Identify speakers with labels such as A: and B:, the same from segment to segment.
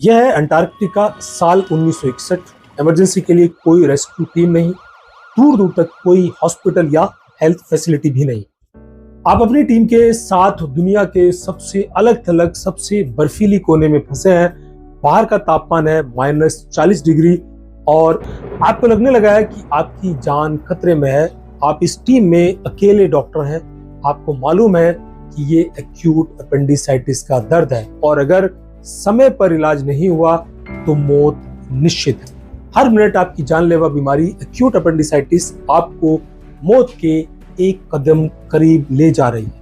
A: यह है अंटार्कटिका साल 1961। इमरजेंसी के लिए कोई रेस्क्यू टीम नहीं, दूर दूर तक कोई हॉस्पिटल या हेल्थ फैसिलिटी भी नहीं। आप अपनी टीम के साथ दुनिया के सबसे अलग थलग सबसे बर्फीली कोने में फंसे हैं। बाहर का तापमान है -40 डिग्री और आपको लगने लगा है कि आपकी जान खतरे में है। आप इस टीम में अकेले डॉक्टर हैं। आपको मालूम है कि ये एक्यूट अपेंडिसाइटिस का दर्द है और अगर समय पर इलाज नहीं हुआ तो मौत निश्चित है। हर मिनट आपकी जानलेवा बीमारी एक्यूट अपेंडिसाइटिस आपको मौत के एक कदम करीब ले जा रही है।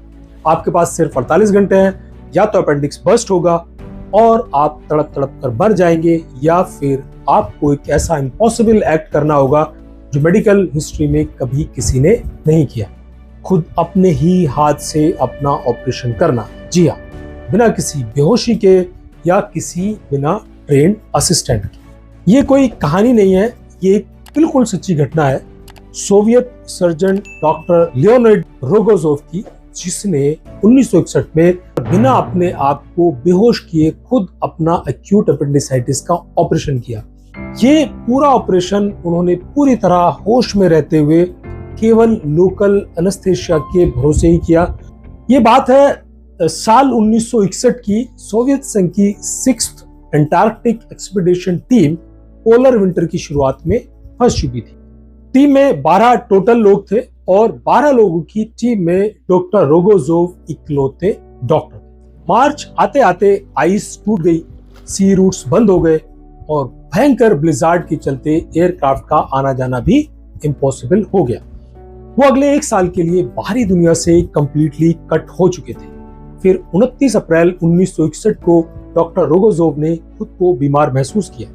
A: आपके पास सिर्फ 48 घंटे हैं, या तो अपेंडिक्स बर्स्ट होगा और आप तड़प तड़प कर मर जाएंगे, या फिर आपको एक ऐसा इम्पॉसिबल एक्ट करना होगा जो मेडिकल हिस्ट्री में कभी किसी ने नहीं किया, खुद अपने ही हाथ से अपना ऑपरेशन करना। जी हाँ, बिना किसी बेहोशी के या किसी बिना ट्रेंड असिस्टेंट के। ये कोई कहानी नहीं है, ये एक बिल्कुल सच्ची घटना है सोवियत सर्जन डॉक्टर लियोनिड रोगोजोव की, जिसने 1961 में बिना अपने आप को बेहोश किए खुद अपना एक्यूट अपेंडिसाइटिस का ऑपरेशन किया। ये पूरा ऑपरेशन उन्होंने पूरी तरह होश में रहते हुए केवल लोकल एनेस्थेसिया के भरोसे ही किया। ये बात है साल 1961 की। सोवियत संघ की 6th Antarctic expedition team polar winter की शुरुआत में फंस चुकी थी। टीम में 12 टोटल लोग थे और 12 लोगों की टीम में डॉक्टर रोगोजोव इकलौते डॉक्टर थे। मार्च आते आते आइस टूट गई, सी रूट्स बंद हो गए और भयंकर ब्लिजार्ड के चलते एयरक्राफ्ट का आना जाना भी इम्पॉसिबल हो गया। वो अगले 1 साल के लिए बाहरी दुनिया से कंप्लीटली कट हो चुके थे। फिर 29 अप्रैल 1961 को डॉक्टर रोगोजोव ने खुद को बीमार महसूस किया।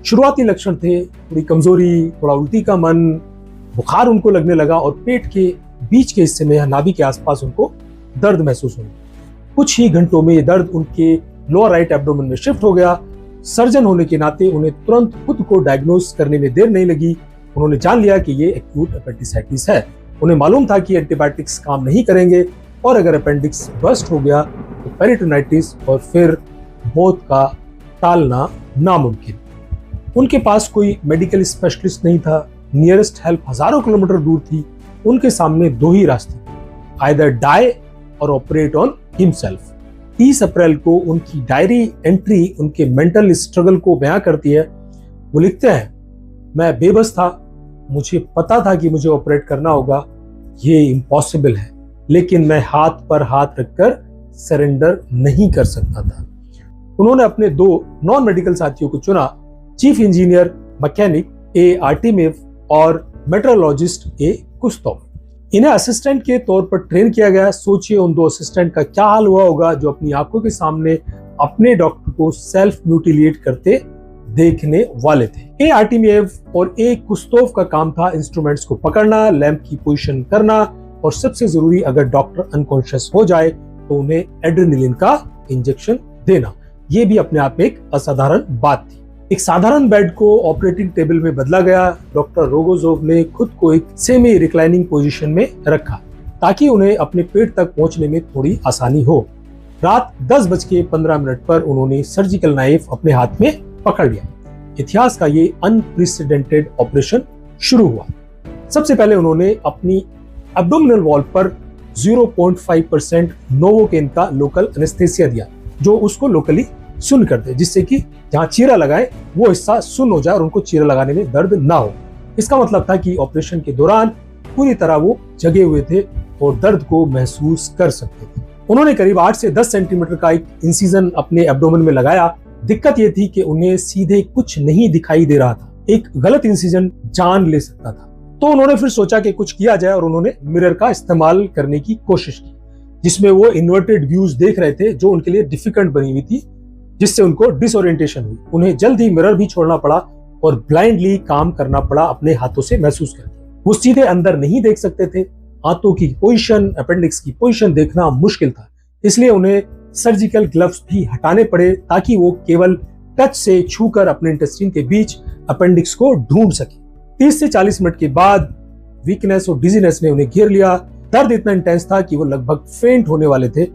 A: शुरुआती लक्षण थे थोड़ी कमजोरी, थोड़ा उल्टी का मन, बुखार उनको लगने लगा और पेट के बीच के हिस्से में या नाभि के आसपास उनको दर्द महसूस होने। कुछ ही घंटों में ये दर्द उनके लोअर राइट एब्डोमेन में शिफ्ट हो गया। सर्जन होने के नाते उन्हें तुरंत खुद को डायग्नोस करने में देर नहीं लगी। उन्होंने जान लिया कि ये एक्यूट अपेंडिसाइटिस है। उन्हें मालूम था कि एंटीबायोटिक्स काम नहीं करेंगे और अगर अपेंडिक्स बर्स्ट हो गया तो पेरिटोनाइटिस और फिर मौत का टालना नामुमकिन। उनके पास कोई मेडिकल स्पेशलिस्ट नहीं था। नियरेस्ट हेल्प हजारों किलोमीटर दूर थी। उनके सामने 2 ही रास्ते, आइदर डाई और ऑपरेट ऑन हिमसेल्फ। 30 अप्रैल को उनकी डायरी एंट्री उनके मेंटल स्ट्रगल को बयां करती है। वो लिखते हैं, मैं बेबस था, मुझे पता था कि मुझे ऑपरेट करना होगा, ये इम्पॉसिबल है, लेकिन मैं हाथ पर हाथ रखकर सरेंडर नहीं कर सकता था। उन्होंने अपने 2 नॉन मेडिकल साथियों को चुना, चीफ इंजीनियर मैकेनिक ए आर्टिमेव और मेट्रोलॉजिस्ट ए कुस्तोव। इन्हें असिस्टेंट के तौर पर ट्रेन किया गया। सोचिए उन 2 असिस्टेंट का क्या हाल हुआ होगा जो अपनी आंखों के सामने अपने डॉक्टर को सेल्फ म्यूटिलेट करते देखने वाले थे। ए आर्टिमेव और ए कुस्तोव का काम था इंस्ट्रूमेंट्स को पकड़ना, लैंप की पोजीशन करना और सबसे जरूरी अगर डॉक्टर अनकॉन्शियस हो जाए तो उन्हें एड्रेनलिन का इंजेक्शन देना। ये भी अपने आप में एक असाधारण बात थी। एक साधारण बेड को ऑपरेटिंग टेबल में बदला गया। डॉक्टर रोगोजोव ने खुद को एक सेमी रिक्लाइनिंग पोजीशन में रखा ताकि उन्हें अपने पेट तक पहुंचने में थोड़ी आसानी हो। रात 10:15 पर उन्होंने सर्जिकल नाइफ अपने हाथ में पकड़ लिया। इतिहास का ये अनप्रेसिडेंटेड ऑपरेशन शुरू हुआ। सबसे पहले उन्होंने अपनी एब्डोमिनल वॉल पर 0.5% नोवोकेन का लोकल एनेस्थेसिया दिया, जो उसको लोकली सुन कर दे, जिससे कि जहां चीरा लगाए वो हिस्सा सुन हो जाए और उनको चीरा लगाने में दर्द ना हो। इसका मतलब था कि ऑपरेशन के दौरान पूरी तरह वो जगे हुए थे और दर्द को महसूस कर सकते थे। उन्होंने करीब 8 से 10 सेंटीमीटर का एक इंसिजन अपने एब्डोमेन में लगाया। दिक्कत ये थी कि उन्हें सीधे कुछ नहीं दिखाई दे रहा था। एक गलत इंसिजन जान ले सकता था। तो उन्होंने फिर सोचा कि कुछ किया जाए और उन्होंने मिरर का इस्तेमाल करने की कोशिश की, जिसमें वो इन्वर्टेड व्यूज देख रहे थे जो उनके लिए डिफिकल्ट बनी हुई थी, जिससे उनको डिसोरिएंटेशन हुई। उन्हें जल्द ही मिरर भी छोड़ना पड़ा और ब्लाइंडली काम करना पड़ा अपने हाथों से महसूस करके। वो सीधे अंदर नहीं देख सकते थे। हाथों की पोजीशन, अपेंडिक्स की पोजीशन देखना मुश्किल था, इसलिए उन्हें सर्जिकल ग्लव्स भी हटाने पड़े ताकि वो केवल टच से छूकर अपने इंटेस्टाइन के बीच अपेंडिक्स को ढूंढ सके। 30 से 40 मिनट के बाद वीकनेस और डिजीनेस ने उन्हें घेर लिया। दर्द इतना इंटेंस था कि वो लगभग फेंट होने वाले थे।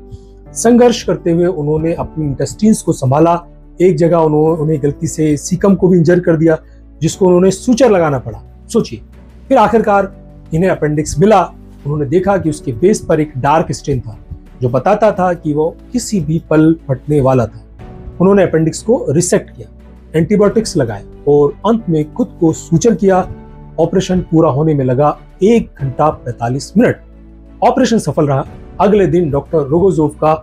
A: संघर्ष करते हुए उन्होंने अपनी इंटेस्टाइन्स को संभाला। एक जगह उन्हें गलती से सीकम को भी इंजर कर दिया, जिसको उन्होंने सूचर लगाना पड़ा। सोचिए। फिर आखिरकार इन्हें अपेंडिक्स मिला। उन्होंने देखा कि उसके बेस पर एक डार्क स्टेन था जो बताता था कि वो किसी भी पल फटने वाला था। उन्होंने अपेंडिक्स को रिसेक्ट किया, एंटीबायोटिक्स लगाए और अंत में खुद को सूचर किया। ऑपरेशन पूरा होने में लगा 1 घंटा 45 मिनट। ऑपरेशन सफल रहा। अगले दिन डॉक्टर रोगोजोव का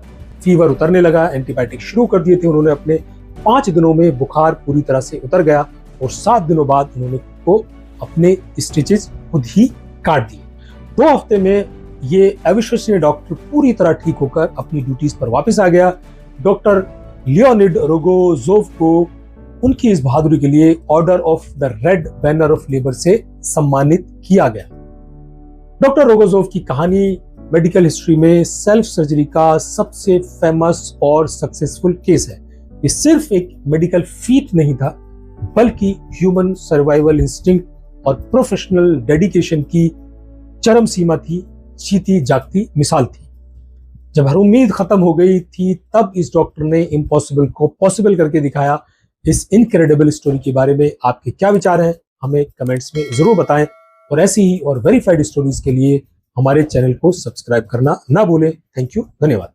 A: फीवर उतरने लगा। एंटीबायोटिक शुरू कर दिए थे उन्होंने अपने। 5 दिनों में बुखार पूरी तरह से उतर गया और 7 दिनों बाद उन्होंने को अपने स्टिचेस खुद ही काट दिए। 2 हफ्ते में ये अविश्वसनीय डॉक्टर पूरी तरह ठीक होकर अपनी ड्यूटीज पर वापस आ गया। डॉक्टर लियोनिड रोगोजोव को उनकी इस बहादुरी के लिए order of the red banner of labour से सम्मानित किया गया। डॉक्टर रोगोजोव की कहानी मेडिकल हिस्ट्री में सेल्फ सर्जरी का सबसे फेमस और सक्सेसफुल केस है। ये सिर्फ एक मेडिकल फीट नहीं था, बल्कि ह्यूमन सर्वाइवल इंस्टिंक्ट और प्रोफेशनल डेडिकेशन की चरम सीमा थी, जीती जागती मिसाल थी। जब हर उम्मीद खत्म हो गई थी, तब इस डॉक्टर ने इम्पॉसिबल को पॉसिबल करके दिखाया। इस इनक्रेडिबल स्टोरी के बारे में आपके क्या विचार हैं, हमें कमेंट्स में जरूर बताएं और ऐसी ही और वेरीफाइड स्टोरीज के लिए हमारे चैनल को सब्सक्राइब करना ना भूलें। थैंक यू, धन्यवाद।